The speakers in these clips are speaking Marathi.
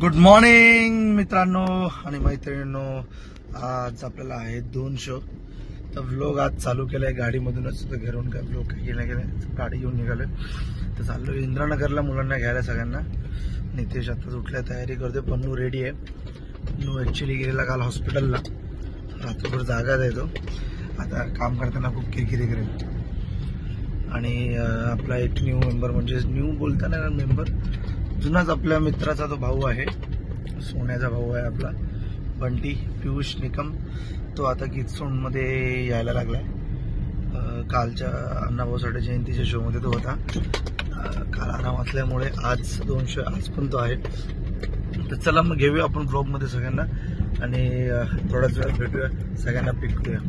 गुड मॉर्निंग मित्रांनो आणि मैत्रिणींनो, आज आपल्याला आहे 2 शो. तर व्लॉग आज चालू केलाय गाडीमधूनच. तर घरून काय व्लॉग काही गेला गाडी घेऊन निघालोय. तर चाललो इंद्रानगरला मुलांना घ्यायला सगळ्यांना. नितेश आताच उठल्या, तयारी करतोय. पन्नू रेडी आहे. पन्नू ऍक्च्युली गेलेला काल हॉस्पिटलला, रात्रभर जागा देतो. आता काम करताना खूप किरकिरी करेल. आणि आपला एक न्यू मेंबर, म्हणजे न्यू बोलताना मेंबर, जुनाच आपल्या मित्राचा तो भाऊ आहे, सोन्याचा भाऊ आहे आपला बंटी पियुष निकम. तो आता गीतसोंडमध्ये यायला लागलाय. कालच्या अण्णाभाऊ साठे जयंतीच्या शोमध्ये तो होता. काल आराम असल्यामुळे आज 2 शो, आज पण तो आहे. तर चला मग घेऊया आपण ब्लॉगमध्ये सगळ्यांना आणि थोड्याच वेळात भेटूया, सगळ्यांना पिक करूया.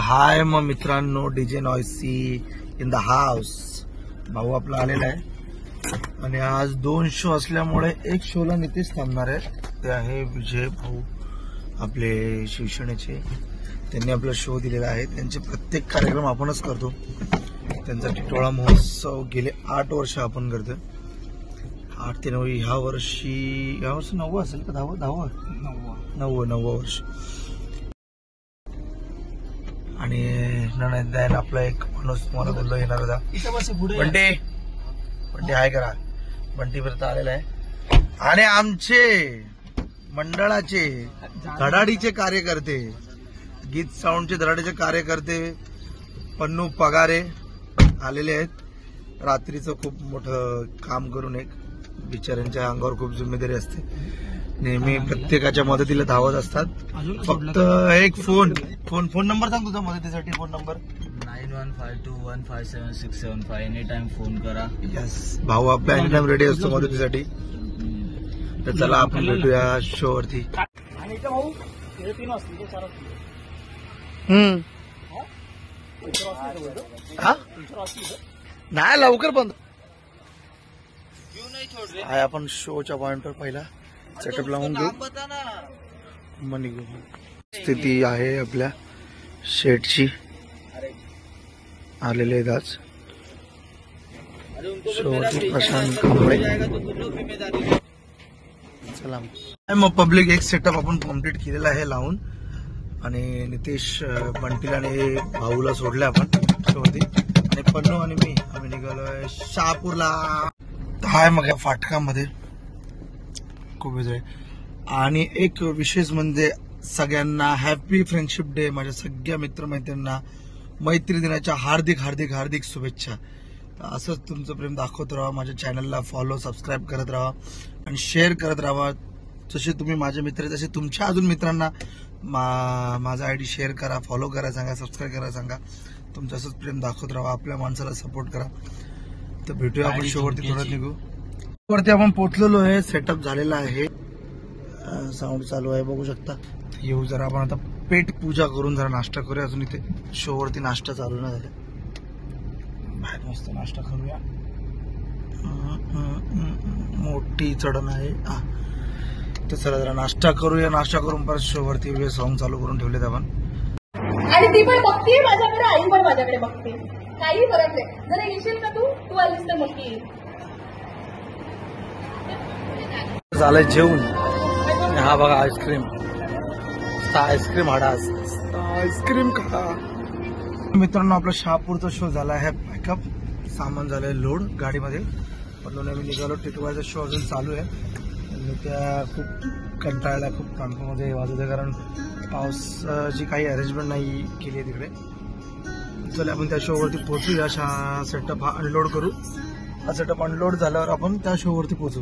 हाय मग मित्रांनो, डीजे नॉयसी इन द हाऊस. भाऊ आपला आलेला आहे आणि आज 2 शो असल्यामुळे एक शोला नितेश थांबणार आहे. ते आहे विजय भाऊ, आपले शिवसेनेचे. त्यांनी आपला शो दिलेला आहे. त्यांचे प्रत्येक कार्यक्रम आपणच करतो. त्यांचा टिटोळा महोत्सव गेले 8 वर्ष आपण करतोय. 8 ते 9. ह्या वर्षी 9 असेल का? 10 वर्ष. आणि नणंद आपला एक माणूस तुम्हाला बोललो येणार होता, बंटी हाय करा. बंटी परत आलेला आहे. आणि आमचे मंडळाचे धडाडीचे कार्यकर्ते, गीत साऊंडचे धडाडीचे कार्यकर्ते पन्नू पगारे आलेले आहेत. रात्रीचं खूप मोठं काम करून एक बिचाऱ्यांच्या अंगावर खूप जिम्मेदारी असते. नेहमी प्रत्येकाच्या मदतीला धावत असतात. फक्त एक फोन नंबर सांग तुझा मदतीसाठी. Phone number 9152157675. Any time phone करा. यस, भाऊ आपल्या एनी टाइम रेडी असतो मदतीसाठी. तर चला आपण भेटूया शो वरती. नाही लवकर बंद आहे. आपण शोच्या पॉइंटवर पहिला सेटअप लावून घेऊ. मग निघू. स्थिती आहे आपल्या शेटची. आलेले आहेत आज शोवरती प्रशांत कांबळे. चला मग पब्लिक एक सेटअप आपण कम्प्लीट केलेला आहे लावून. आणि नितेश बंटीला आणि भाऊला सोडले आपण शोवरती. आणि पन्नू आणि मी आम्ही निघालोय शहापूरला. हाय मग या फाटकामध्ये खूप वेळ. आणि एक विशेष म्हणजे सगळ्यांना हॅपी फ्रेंडशिप डे. माझ्या सगळ्या मित्रमैत्रिणींना मैत्री दिनाच्या हार्दिक हार्दिक हार्दिक शुभेच्छा. असंच तुमचं प्रेम दाखवत राहा. माझ्या चॅनलला फॉलो सबस्क्राईब करत राहा आणि शेअर करत राहा. जसे तुम्ही माझे मित्र तसे तुमच्या अजून मित्रांना माझा आयडी शेअर करा, फॉलो करा सांगा, सबस्क्राईब करा सांगा. तुमचं असंच प्रेम दाखवत राहा. आपल्या माणसाला सपोर्ट करा. तर भेटूया आपण शोवरती. थोडं निघू. वरती आपण पोहोचलेलो आहे. सेटअप झालेला आहे. साऊंड चालू आहे बघू शकता. येऊ जरा आपण आता पेट पूजा करून जरा नाश्ता करूया. अजून इथे शोवरती नाश्ता चालू नाही झाला. बाहेर मस्त नाश्ता करूया. मोठी चढण आहे. तर चला जरा नाश्ता करूया. नाश्ता करून परत शोवरती सॉंग चालू करून ठेवलेत आपण. आणि ती पण बघते माझ्याकडे, आई पण माझ्याकडे बघते. काही फरक नाही. जर येशील का तू आलीस तर नक्की. झालंय जेवून. हा बघा आईस्क्रीम. आईस्क्रीम आईस्क्रीम खा. मित्रांनो आपला शहापूरचा शो झाला आहे पॅकअप. सामान झालंय लोड गाडीमध्ये. पण आम्ही निघालो. टिटवाळचा शो अजून चालू आहे. त्या खूप कंटाळला, खूप कामकामध्ये वाजवते कारण पावसाची काही अरेंजमेंट नाही केली आहे तिकडे. चला आपण त्या शोवरती पोहोचूया. सेटअप हा अनलोड करू. हा सेटअप अनलोड झाल्यावर आपण त्या शोवरती पोहोचू.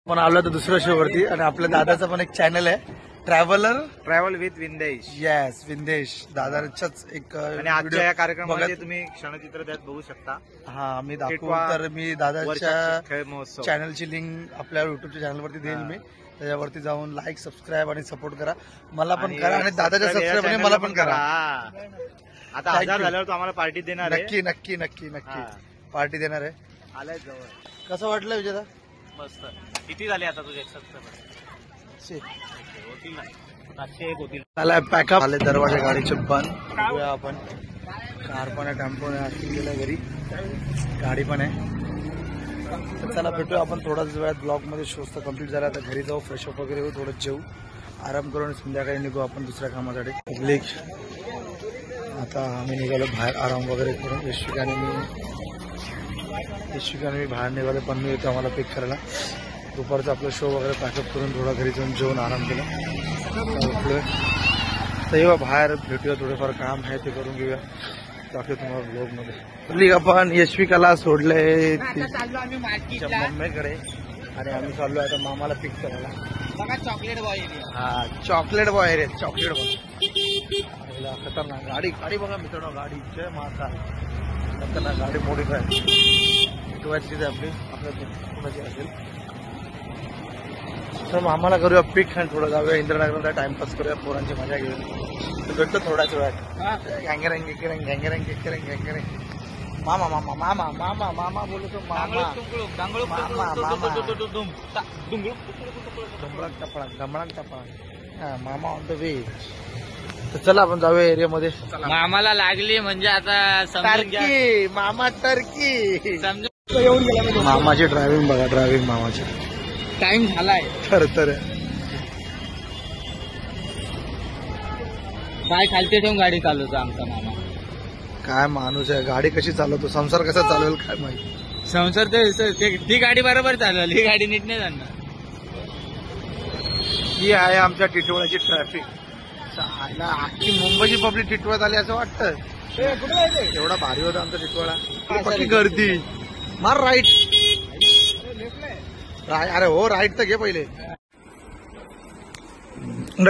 आपण आलो तर दुसऱ्या शोवरती. आणि आपल्या दादाचा पण एक चॅनल आहे ट्रॅव्हल विथ विंदेश. येस विंदेश दादाच्याच एक आणि आजच्या video या कार्यक्रमामध्ये बघत- तुम्ही क्षणचित्र त्यात बघू शकता. हा मी दाखवू टिटवा तर मी दादाच्या वर्षाचा खेळ महोत्सव. चॅनलची लिंक आपल्या युट्यूबच्या चॅनलवरती देईल हा. मी. त्याच्यावरती जाऊन लाईक सबस्क्राईब आणि सपोर्ट करा. मला पण आणि करा आणि दादाच्या subscribe या सबस्क्राईब channel मला ला पण करा. हा. आता Thank 1000 you. झाल्यावर तो आम्हाला पार्टी देणार आहे. नक्की नक्की नक्की नक्की हा. पार्टी देणार आहे. आलाय जवळ. कसं वाटलं विजेता? मस्त. किती झाले आता तुझे सबस्क्रायबर? शे. होतील ना 701 होतील. झालाय पॅकअप. आले दरवाजे गाडीचे बंद. बघूया आपण. कार पण आहे, टेम्पो आहे, आरती गेल्या घरी, गाडी पण आहे. तर चला भेटूया आपण थोड्याच वेळात. ब्लॉग मध्ये शोज तर कम्प्लीट झाला. आता घरी जाऊ, फ्रेश अप वगैरे होऊ, थोडं जेऊ, आराम करून संध्याकाळी निघू आपण दुसऱ्या कामासाठी. पब्लिक आता आम्ही निघालो बाहेर आराम वगैरे करून. यशविकाने मी बाहेर निघालो. पण मी येतो आम्हाला पिक करायला. दुपारचा आपला शो वगैरे पॅकअप करून थोडा घरी जाऊन जेवून आराम केला. तर येऊ बाहेर भेटूया. थोडेफार काम आहे ते करून घेऊया. दाखवतो तुम्हाला ब्लॉग मध्ये. पब्लिक आपण यशविकाला सोडलंय तिच्या मम्मीकडे आणि आम्ही चाललो आता मामाला पिक करायला. Chocolate boy. हा चॉकलेट बॉय रे, चॉकलेट बॉय. खतरनाक गाडी. गाडी बघा मित्रांनो, गाडी जय माता. खतरनाक गाडी मोडीफाय तिथे आपली आपल्याची असेल. तर मामाला करूया पिक आणि थोडं जाऊया इंद्रनगरला, टाइमपास करूया, पोरांची मजा घेऊया. तर भेटतो थोड्याच वेळात. गँगरंग गेकरंग गँगरंग गेकरंग गँगरंग. मामा मामा मामा मामा मामा बोलतो मामा. डमळाक टपळाक. मामा ऑन द वे. तर चला आपण जाऊया एरियामध्ये. मामाला लागली म्हणजे आता समजून घ्या. टर्की मामा टर्की. समजून मामाची ड्रायव्हिंग बघा, ड्रायव्हिंग मामाची टाइम झालाय. तर काय खालती ठेवून गाडी चालवतो आमचा मामा. काय माणूस आहे. गाडी कशी चालवतो, संसार कसा चालवेल काय माहिती. संसार ती गाडी बरोबर चालवली, ही गाडी नीट नाही जाणार. ही आहे आमच्या टिटवाळ्याची ट्रॅफिक. आखी मुंबईची पब्लिक टिटवाळ्यात आली असं वाटतं. एवढा भारी होता आमचा टिटवाळा. बाकी गर्दी. मार राईट. अरे हो राईट तर घे पहिले.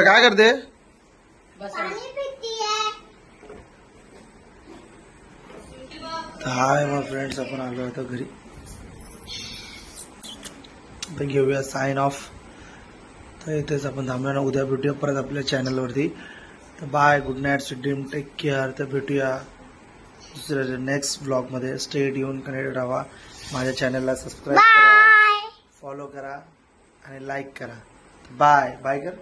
काय करते? हाय मग फ्रेंड्स, आपण आलो आता घरी. आता घेऊया साइन ऑफ. तर इथेच आपण थांबलो ना. उद्या भेटूया परत आपल्या चॅनलवरती. तर bye, good night, dream, take care. तर भेटूया दुसऱ्या नेक्स्ट ब्लॉगमध्ये. स्टेट येऊन कनेक्टेड राहा. माझ्या चॅनलला सबस्क्राईब करा, फॉलो करा आणि लाईक करा. बाय बाय कर.